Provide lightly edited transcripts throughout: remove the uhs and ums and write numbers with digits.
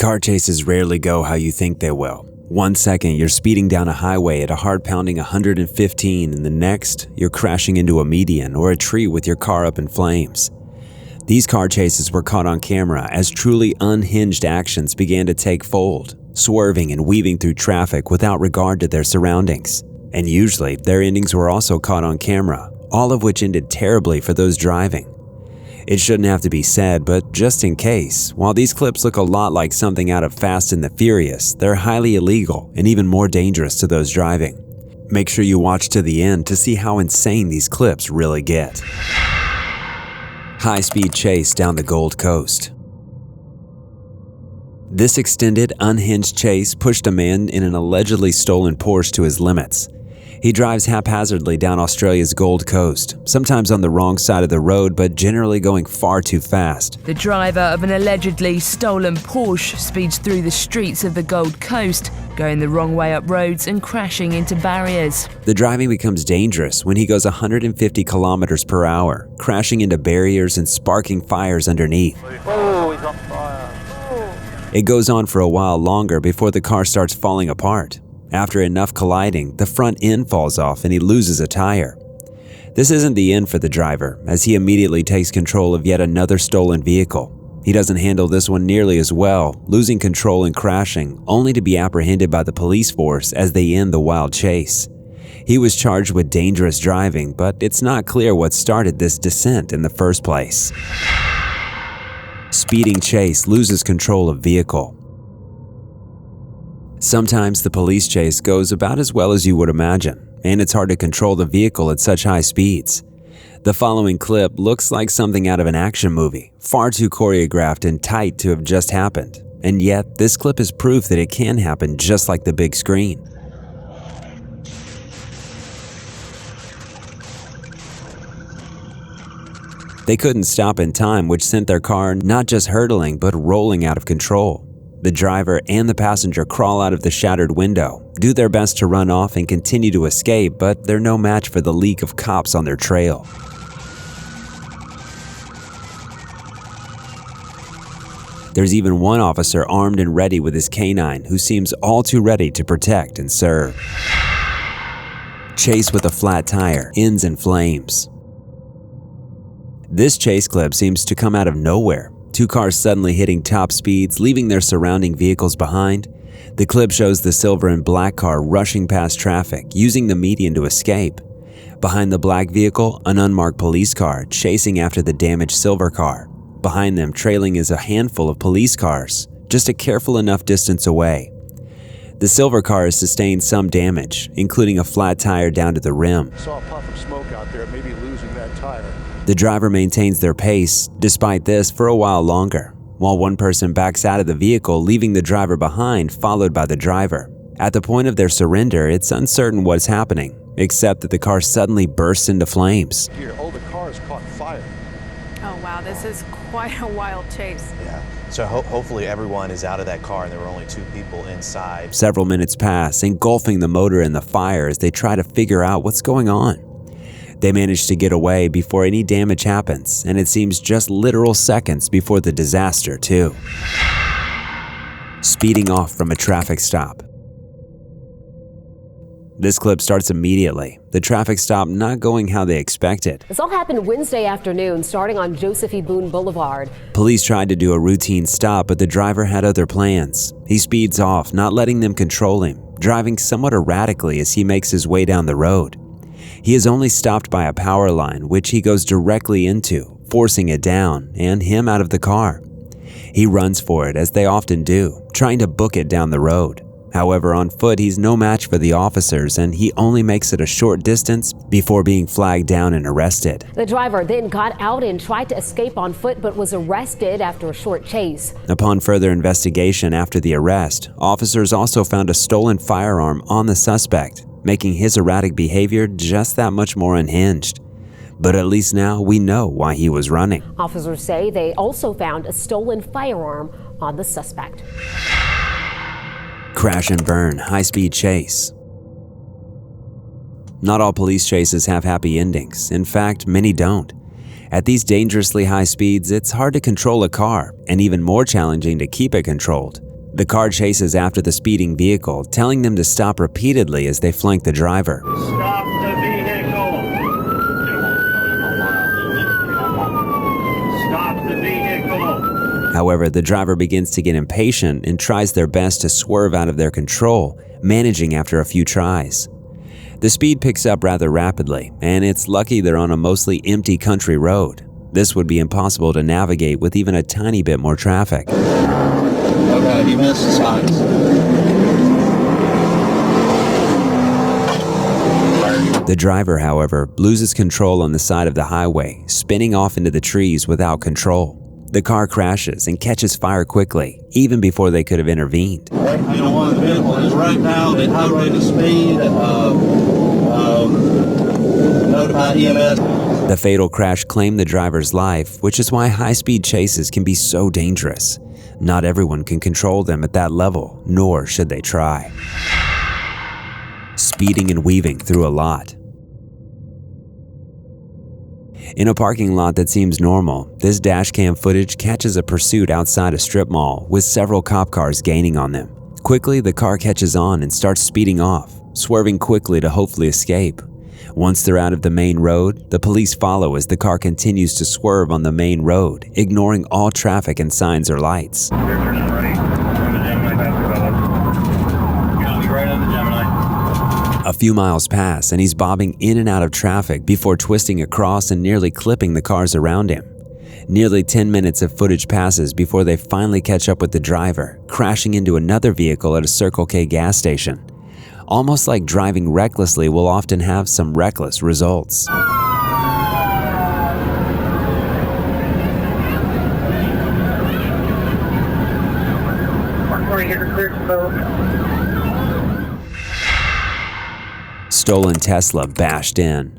Car chases rarely go how you think they will. One second, you're speeding down a highway at a heart-pounding 115, and the next, you're crashing into a median or a tree with your car up in flames. These car chases were caught on camera as truly unhinged actions began to take fold, swerving and weaving through traffic without regard to their surroundings. And usually, their endings were also caught on camera, all of which ended terribly for those driving. It shouldn't have to be said, but just in case, while these clips look a lot like something out of Fast and the Furious, they're highly illegal and even more dangerous to those driving. Make sure you watch to the end to see how insane these clips really get. High-speed chase down the Gold Coast. This extended, unhinged chase pushed a man in an allegedly stolen Porsche to his limits. He drives haphazardly down Australia's Gold Coast, sometimes on the wrong side of the road, but generally going far too fast. The driver of an allegedly stolen Porsche speeds through the streets of the Gold Coast, going the wrong way up roads and crashing into barriers. The driving becomes dangerous when he goes 150 kilometers per hour, crashing into barriers and sparking fires underneath. Oh, he's on fire. It goes on for a while longer before the car starts falling apart. After enough colliding, the front end falls off and he loses a tire. This isn't the end for the driver, as he immediately takes control of yet another stolen vehicle. He doesn't handle this one nearly as well, losing control and crashing, only to be apprehended by the police force as they end the wild chase. He was charged with dangerous driving, but it's not clear what started this descent in the first place. Speeding chase loses control of vehicle. Sometimes the police chase goes about as well as you would imagine, and it's hard to control the vehicle at such high speeds. The following clip looks like something out of an action movie, far too choreographed and tight to have just happened. And yet, this clip is proof that it can happen just like the big screen. They couldn't stop in time, which sent their car not just hurtling, but rolling out of control. The driver and the passenger crawl out of the shattered window, do their best to run off and continue to escape, but they're no match for the leak of cops on their trail. There's even one officer armed and ready with his canine who seems all too ready to protect and serve. Chase with a flat tire ends in flames. This chase clip seems to come out of nowhere. Two cars suddenly hitting top speeds, leaving their surrounding vehicles behind. The clip shows the silver and black car rushing past traffic, using the median to escape. Behind the black vehicle, an unmarked police car chasing after the damaged silver car. Behind them, trailing is a handful of police cars, just a careful enough distance away. The silver car has sustained some damage, including a flat tire down to the rim. Saw a puff of smoke out there, maybe losing that tire. The driver maintains their pace, despite this, for a while longer, while one person backs out of the vehicle, leaving the driver behind, followed by the driver. At the point of their surrender, it's uncertain what's happening, except that the car suddenly bursts into flames. Here, the car has caught fire. Oh wow, this is quite a wild chase. Yeah, so hopefully everyone is out of that car and there were only two people inside. Several minutes pass, engulfing the motor in the fire as they try to figure out what's going on. They manage to get away before any damage happens, and it seems just literal seconds before the disaster, too. Speeding off from a traffic stop. This clip starts immediately, the traffic stop not going how they expected. This all happened Wednesday afternoon, starting on Joseph E. Boone Boulevard. Police tried to do a routine stop, but the driver had other plans. He speeds off, not letting them control him, driving somewhat erratically as he makes his way down the road. He is only stopped by a power line, which he goes directly into, forcing it down and him out of the car. He runs for it, as they often do, trying to book it down the road. However, on foot, he's no match for the officers, and he only makes it a short distance before being flagged down and arrested. The driver then got out and tried to escape on foot, but was arrested after a short chase. Upon further investigation after the arrest, officers also found a stolen firearm on the suspect, making his erratic behavior just that much more unhinged. But at least now we know why he was running. Officers say they also found a stolen firearm on the suspect. Crash and burn, high-speed chase. Not all police chases have happy endings. In fact, many don't. At these dangerously high speeds, it's hard to control a car, and even more challenging to keep it controlled. The car chases after the speeding vehicle, telling them to stop repeatedly as they flank the driver. Stop the vehicle! Stop the vehicle! However, the driver begins to get impatient and tries their best to swerve out of their control, managing after a few tries. The speed picks up rather rapidly, and it's lucky they're on a mostly empty country road. This would be impossible to navigate with even a tiny bit more traffic. Okay, he missed the signs. The driver, however, loses control on the side of the highway, spinning off into the trees without control. The car crashes and catches fire quickly, even before they could have intervened. You know, one of the vehicle is right now at high rate of speed. Notify EMS. The fatal crash claimed the driver's life, which is why high-speed chases can be so dangerous. Not everyone can control them at that level, nor should they try. Speeding and weaving through a lot. In a parking lot that seems normal, this dashcam footage catches a pursuit outside a strip mall with several cop cars gaining on them. Quickly, the car catches on and starts speeding off, swerving quickly to hopefully escape. Once they're out of the main road, the police follow as the car continues to swerve on the main road, ignoring all traffic and signs or lights. A few miles pass and he's bobbing in and out of traffic before twisting across and nearly clipping the cars around him. Nearly 10 minutes of footage passes before they finally catch up with the driver, crashing into another vehicle at a Circle K gas station. Almost like driving recklessly will often have some reckless results. Stolen Tesla bashed in.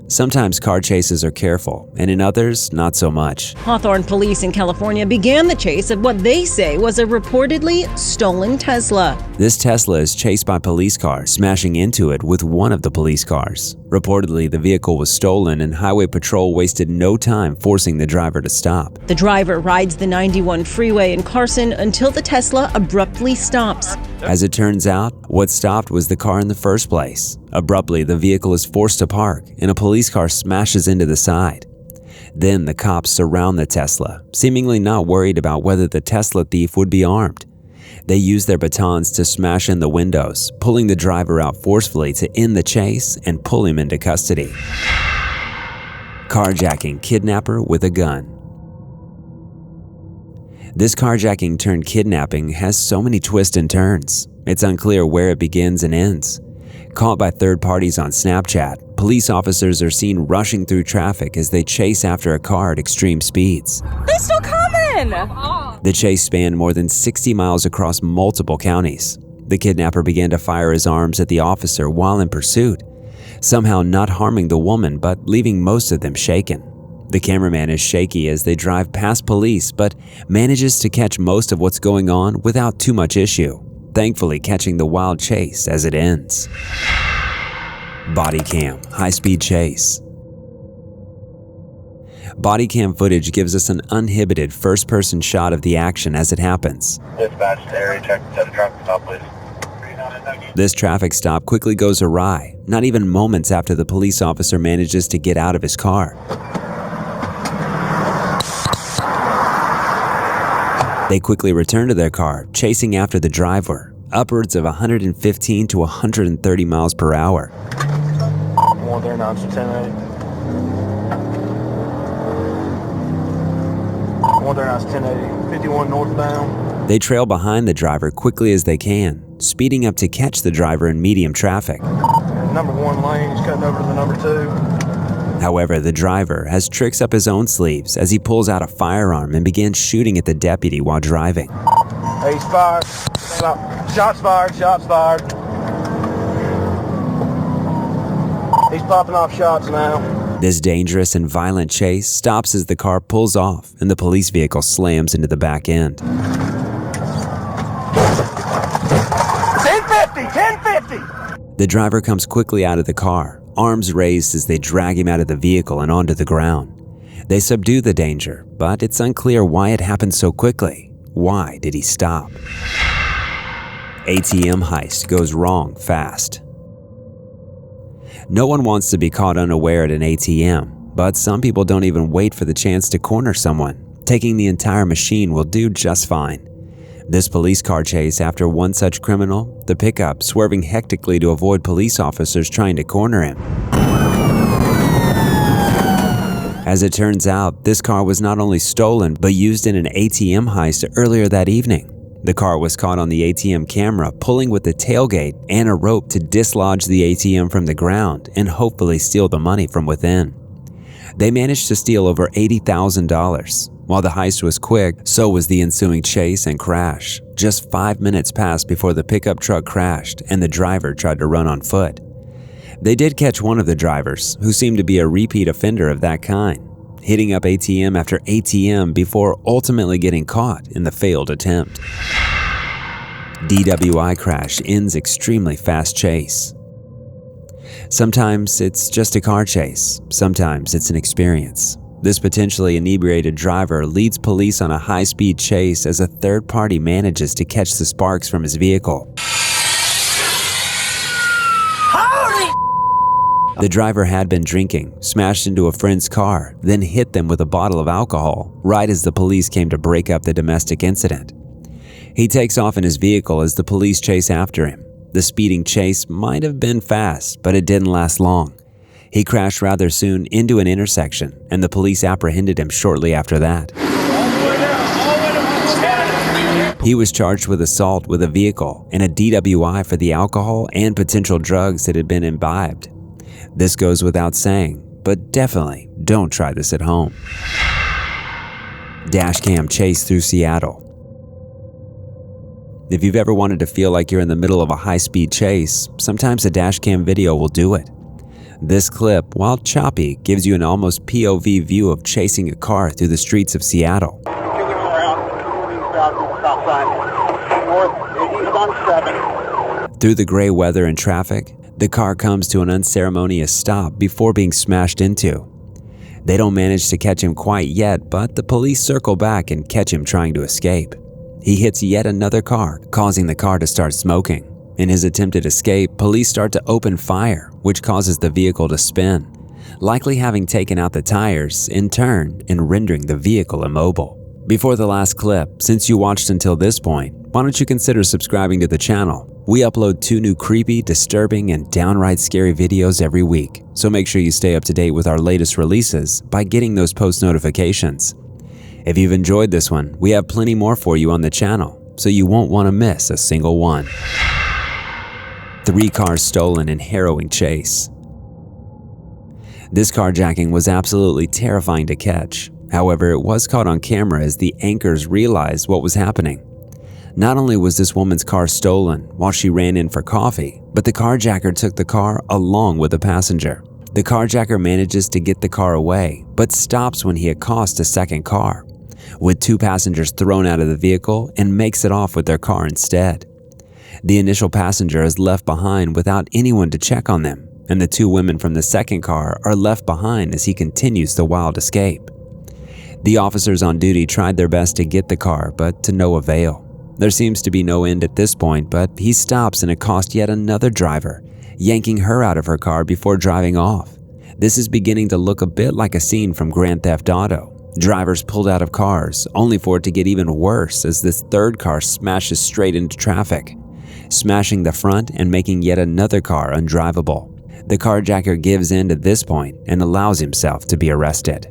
Sometimes car chases are careful, and in others, not so much. Hawthorne police in California began the chase of what they say was a reportedly stolen Tesla. This Tesla is chased by police cars, smashing into it with one of the police cars. Reportedly, the vehicle was stolen and Highway Patrol wasted no time forcing the driver to stop. The driver rides the 91 freeway in Carson until the Tesla abruptly stops. As it turns out, what stopped was the car in the first place. Abruptly, the vehicle is forced to park and a police car smashes into the side. Then the cops surround the Tesla, seemingly not worried about whether the Tesla thief would be armed. They use their batons to smash in the windows, pulling the driver out forcefully to end the chase and pull him into custody. Carjacking kidnapper with a gun. This carjacking turned kidnapping has so many twists and turns. It's unclear where it begins and ends. Caught by third parties on Snapchat, police officers are seen rushing through traffic as they chase after a car at extreme speeds. They still coming! The chase spanned more than 60 miles across multiple counties. The kidnapper began to fire his arms at the officer while in pursuit, somehow not harming the woman but leaving most of them shaken. The cameraman is shaky as they drive past police but manages to catch most of what's going on without too much issue, thankfully catching the wild chase as it ends. Bodycam, high-speed chase. Bodycam footage gives us an uninhibited first-person shot of the action as it happens. Dispatch to area check, set a traffic stop, please. This traffic stop quickly goes awry, not even moments after the police officer manages to get out of his car. They quickly return to their car, chasing after the driver, upwards of 115 to 130 miles per hour. 139 to 1080. 139 to 1080. 51 northbound. They trail behind the driver quickly as they can, speeding up to catch the driver in medium traffic. Number 1 lane is cutting over to the number 2. However, the driver has tricks up his own sleeves as he pulls out a firearm and begins shooting at the deputy while driving. He's fired. Shots fired. Shots fired. He's popping off shots now. This dangerous and violent chase stops as the car pulls off and the police vehicle slams into the back end. 1050! 1050! The driver comes quickly out of the car, arms raised as they drag him out of the vehicle and onto the ground. They subdue the danger, but it's unclear why it happened so quickly. Why did he stop? ATM heist goes wrong fast. No one wants to be caught unaware at an ATM, but some people don't even wait for the chance to corner someone. Taking the entire machine will do just fine. This police car chase after one such criminal, the pickup swerving hectically to avoid police officers trying to corner him. As it turns out, this car was not only stolen but used in an ATM heist earlier that evening. The car was caught on the ATM camera pulling with the tailgate and a rope to dislodge the ATM from the ground and hopefully steal the money from within. They managed to steal over $80,000. While the heist was quick, so was the ensuing chase and crash. Just 5 minutes passed before the pickup truck crashed and the driver tried to run on foot. They did catch one of the drivers, who seemed to be a repeat offender of that kind, hitting up ATM after ATM before ultimately getting caught in the failed attempt. DWI crash ends extremely fast chase. Sometimes it's just a car chase, sometimes it's an experience. This potentially inebriated driver leads police on a high-speed chase as a third party manages to catch the sparks from his vehicle. The driver had been drinking, smashed into a friend's car, then hit them with a bottle of alcohol right as the police came to break up the domestic incident. He takes off in his vehicle as the police chase after him. The speeding chase might have been fast, but it didn't last long. He crashed rather soon into an intersection, and the police apprehended him shortly after that. He was charged with assault with a vehicle and a DWI for the alcohol and potential drugs that had been imbibed. This goes without saying, but definitely don't try this at home. Dashcam chase through Seattle. If you've ever wanted to feel like you're in the middle of a high-speed chase, sometimes a dashcam video will do it. This clip, while choppy, gives you an almost POV view of chasing a car through the streets of Seattle. Through the gray weather and traffic, the car comes to an unceremonious stop before being smashed into. They don't manage to catch him quite yet, but the police circle back and catch him trying to escape. He hits yet another car, causing the car to start smoking. In his attempted escape, police start to open fire, which causes the vehicle to spin, likely having taken out the tires in turn and rendering the vehicle immobile. Before the last clip, since you watched until this point, why don't you consider subscribing to the channel? We upload 2 new creepy, disturbing, and downright scary videos every week, so make sure you stay up to date with our latest releases by getting those post notifications. If you've enjoyed this one, we have plenty more for you on the channel, so you won't want to miss a single one. 3 cars stolen in harrowing chase. This carjacking was absolutely terrifying to catch. However, it was caught on camera as the anchors realized what was happening. Not only was this woman's car stolen while she ran in for coffee, but the carjacker took the car along with the passenger. The carjacker manages to get the car away, but stops when he accosts a second car, with 2 passengers thrown out of the vehicle, and makes it off with their car instead. The initial passenger is left behind without anyone to check on them, and the 2 women from the second car are left behind as he continues the wild escape. The officers on duty tried their best to get the car, but to no avail. There seems to be no end at this point, but he stops and accosts yet another driver, yanking her out of her car before driving off. This is beginning to look a bit like a scene from Grand Theft Auto. Drivers pulled out of cars, only for it to get even worse as this third car smashes straight into traffic, smashing the front and making yet another car undrivable. The carjacker gives in at this point and allows himself to be arrested.